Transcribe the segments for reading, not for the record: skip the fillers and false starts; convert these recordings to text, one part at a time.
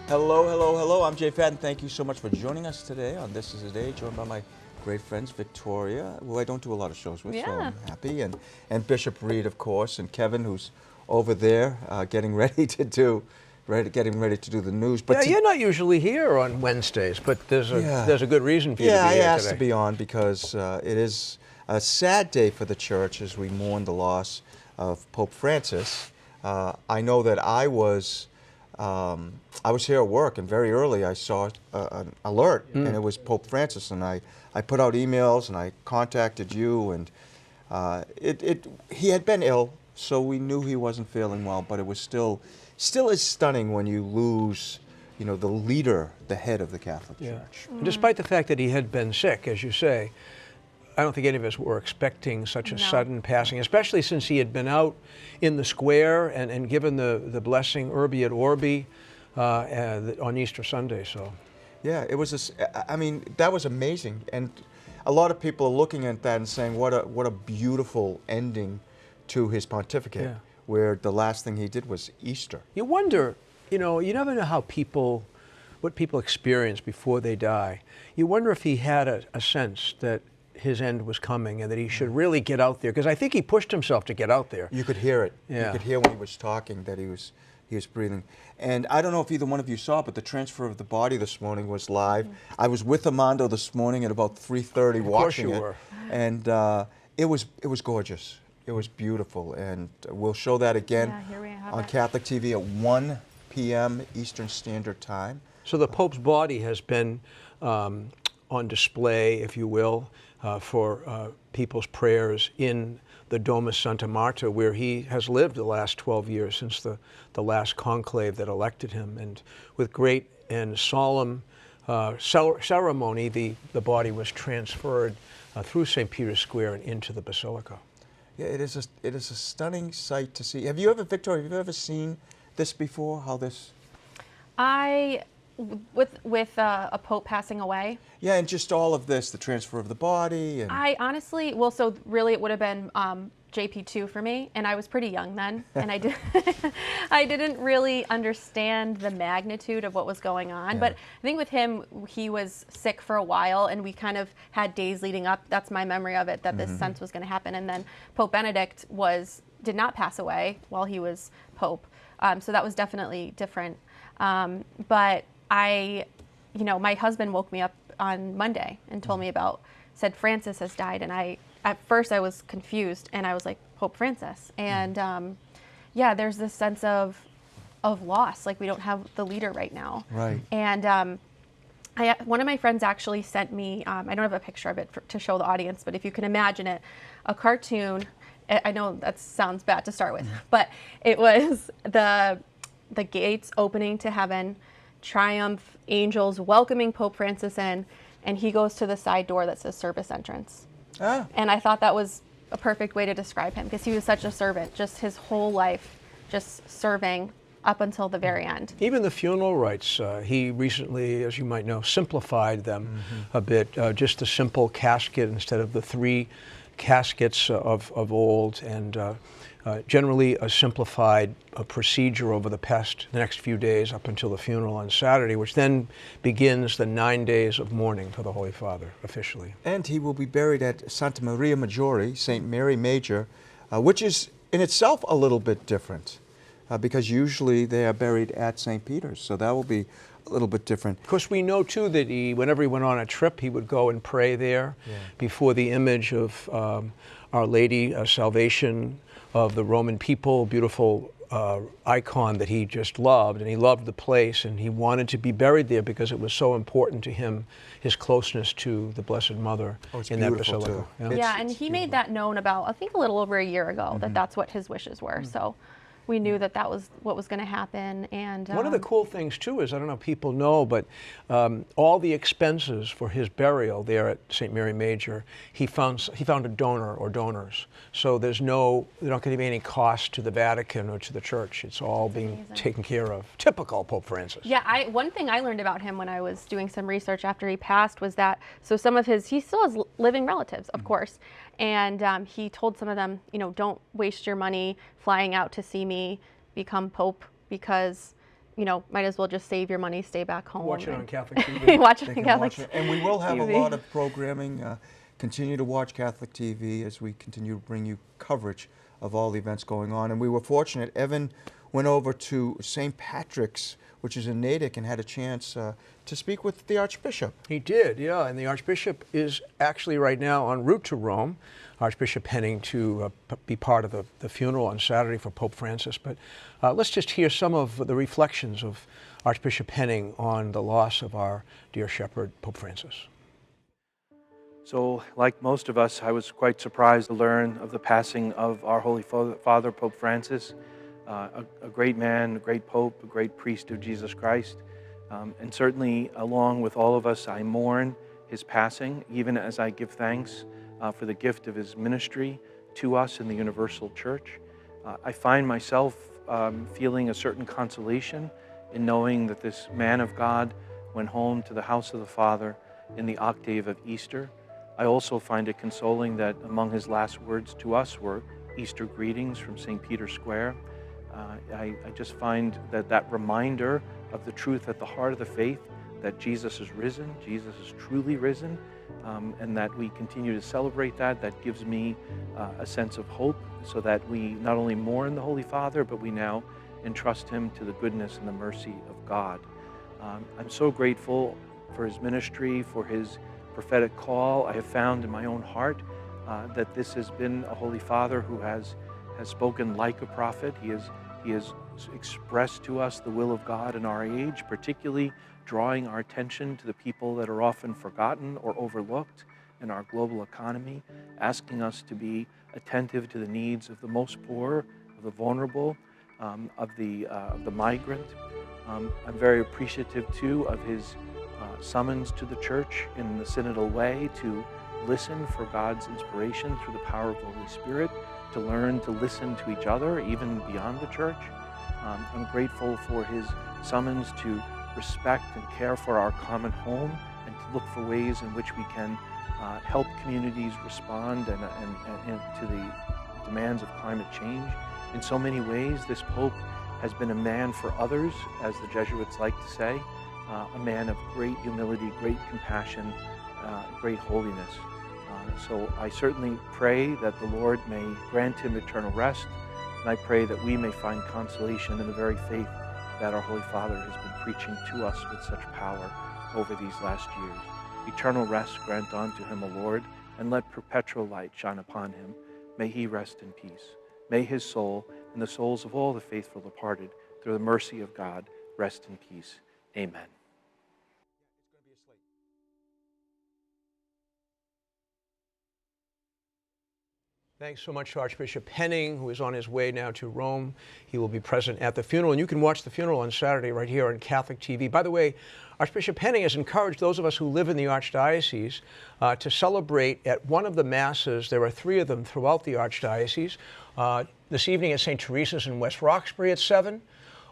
Hello, hello, hello. I'm Jay Fadden. Thank you so much for joining us today on This Is a Day, joined by my great friends Victoria, who I don't do a lot of shows with, so I'm happy, and Bishop Reed, of course, and Kevin, who's over there getting ready to do the news. But you're not usually here on Wednesdays, but there's a good reason for you to be here today. I asked to be on because it is a sad day for the church as we mourn the loss of Pope Francis. I know that I was here at work, and very early I saw an alert, and it was Pope Francis, and I put out emails and I contacted you, and he had been ill, so we knew he wasn't feeling well, but it was still is stunning when you lose, the leader, the head of the Catholic Church. Despite the fact that he had been sick, as you say, I don't think any of us were expecting such a sudden passing, especially since he had been out in the square and given the blessing Urbi et Orbi on Easter Sunday. So, yeah, it was. That was amazing, and a lot of people are looking at that and saying, "What a beautiful ending to his pontificate." Where the last thing he did was Easter. You wonder, you never know what people experience before they die. You wonder if he had a sense that his end was coming and that he should really get out there, because I think he pushed himself to get out there. You could hear it. Yeah. You could hear when he was talking that he was breathing. And I don't know if either one of you saw, but the transfer of the body this morning was live. I was with Armando this morning at about 3:30 watching it. Of course you were. And it was gorgeous. It was beautiful, and we'll show that again on Catholic TV at 1 p.m. Eastern Standard Time. So the Pope's body has been on display, if you will, for people's prayers in the Domus Santa Marta, where he has lived the last 12 years since the last conclave that elected him. And with great and solemn ceremony, the body was transferred through St. Peter's Square and into the Basilica. Yeah, it is a stunning sight to see. Have you ever seen this before? How this? With a pope passing away. Yeah, and just all of this, the transfer of the body. And I honestly, so really it would have been JP2 for me, and I was pretty young then, and I didn't really understand the magnitude of what was going on. Yeah. But I think with him, he was sick for a while, and we kind of had days leading up. That's my memory of it, that this sense was going to happen. And then Pope Benedict did not pass away while he was Pope, so that was definitely different. But my husband woke me up on Monday and told me said Francis has died, and at first I was confused, and I was like, Pope Francis, and there's this sense of loss, like we don't have the leader right now. Right. And one of my friends actually sent me, I don't have a picture of it to show the audience, but if you can imagine it, a cartoon. I know that sounds bad to start with, but it was the gates opening to heaven, triumph, angels welcoming Pope Francis in, and he goes to the side door that says service entrance. Ah. And I thought that was a perfect way to describe him, because he was such a servant, just his whole life, just serving up until the very end. Even the funeral rites, he recently, as you might know, simplified them a bit, just a simple casket instead of the 3 caskets of old, and generally a simplified procedure over the next few days up until the funeral on Saturday, which then begins the 9 days of mourning for the Holy Father officially. And he will be buried at Santa Maria Maggiore, St. Mary Major, which is in itself a little bit different, because usually they are buried at St. Peter's, so that will be a little bit different. Of course, we know too that whenever he went on a trip, he would go and pray there before the image of Our Lady, Salvation of the Roman people, beautiful icon that he just loved, and he loved the place, and he wanted to be buried there because it was so important to him, his closeness to the Blessed Mother in that basilica. Yeah, and he made that known about, I think, a little over a year ago, that that's what his wishes were. So we knew that was what was going to happen. And one of the cool things too is, I don't know if people know, but all the expenses for his burial there at St. Mary Major, he found a donor or donors. So there's not going to be any cost to the Vatican or to the Church. It's all being taken care of. Typical Pope Francis. Yeah, one thing I learned about him when I was doing some research after he passed was that, so some of he still has living relatives, of course, and he told some of them, don't waste your money flying out to see me become Pope, because might as well just save your money, stay back home. Watch it on and Catholic TV. watch it They on can Catholic watch it. And we will have a TV. lot of programming. Continue to watch Catholic TV as we continue to bring you coverage of all the events going on. And we were fortunate. Evan went over to St. Patrick's, which is in Natick, and had a chance to speak with the Archbishop. He did, yeah. And the Archbishop is actually right now en route to Rome, Archbishop Henning, to be part of the funeral on Saturday for Pope Francis. But let's just hear some of the reflections of Archbishop Henning on the loss of our dear shepherd, Pope Francis. So, like most of us, I was quite surprised to learn of the passing of our Holy Father, Pope Francis, a great man, a great pope, a great priest of Jesus Christ. And certainly, along with all of us, I mourn his passing, even as I give thanks for the gift of his ministry to us in the Universal Church. I find myself feeling a certain consolation in knowing that this man of God went home to the house of the Father in the octave of Easter. I also find it consoling that among his last words to us were Easter greetings from St. Peter's Square. I just find that reminder of the truth at the heart of the faith, that Jesus is risen, Jesus is truly risen, and that we continue to celebrate that. That gives me a sense of hope, so that we not only mourn the Holy Father, but we now entrust him to the goodness and the mercy of God. I'm so grateful for his ministry, for his prophetic call. I have found in my own heart that this has been a Holy Father who has spoken like a prophet. He has expressed to us the will of God in our age, particularly drawing our attention to the people that are often forgotten or overlooked in our global economy, asking us to be attentive to the needs of the most poor, of the vulnerable, of the migrant. I'm very appreciative too of his summons to the Church in the synodal way to listen for God's inspiration through the power of the Holy Spirit, to learn to listen to each other, even beyond the Church. I'm grateful for his summons to respect and care for our common home, and to look for ways in which we can help communities respond and to the demands of climate change. In so many ways, this Pope has been a man for others, as the Jesuits like to say, a man of great humility, great compassion, great holiness. So I certainly pray that the Lord may grant him eternal rest, and I pray that we may find consolation in the very faith that our Holy Father has been preaching to us with such power over these last years. Eternal rest grant unto him, O Lord, and let perpetual light shine upon him. May he rest in peace. May his soul and the souls of all the faithful departed, through the mercy of God, rest in peace. Amen. Thanks so much to Archbishop Henning, who is on his way now to Rome. He will be present at the funeral, and you can watch the funeral on Saturday right here on Catholic TV. By the way, Archbishop Henning has encouraged those of us who live in the Archdiocese to celebrate at one of the Masses. There are 3 of them throughout the Archdiocese. This evening at St. Teresa's in West Roxbury at 7.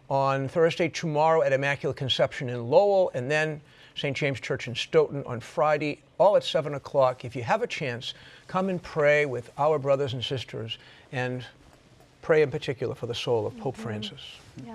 On Thursday, tomorrow at Immaculate Conception in Lowell, and then St. James Church in Stoughton on Friday, all at 7 o'clock. If you have a chance, come and pray with our brothers and sisters, and pray in particular for the soul of Pope Francis. Yeah.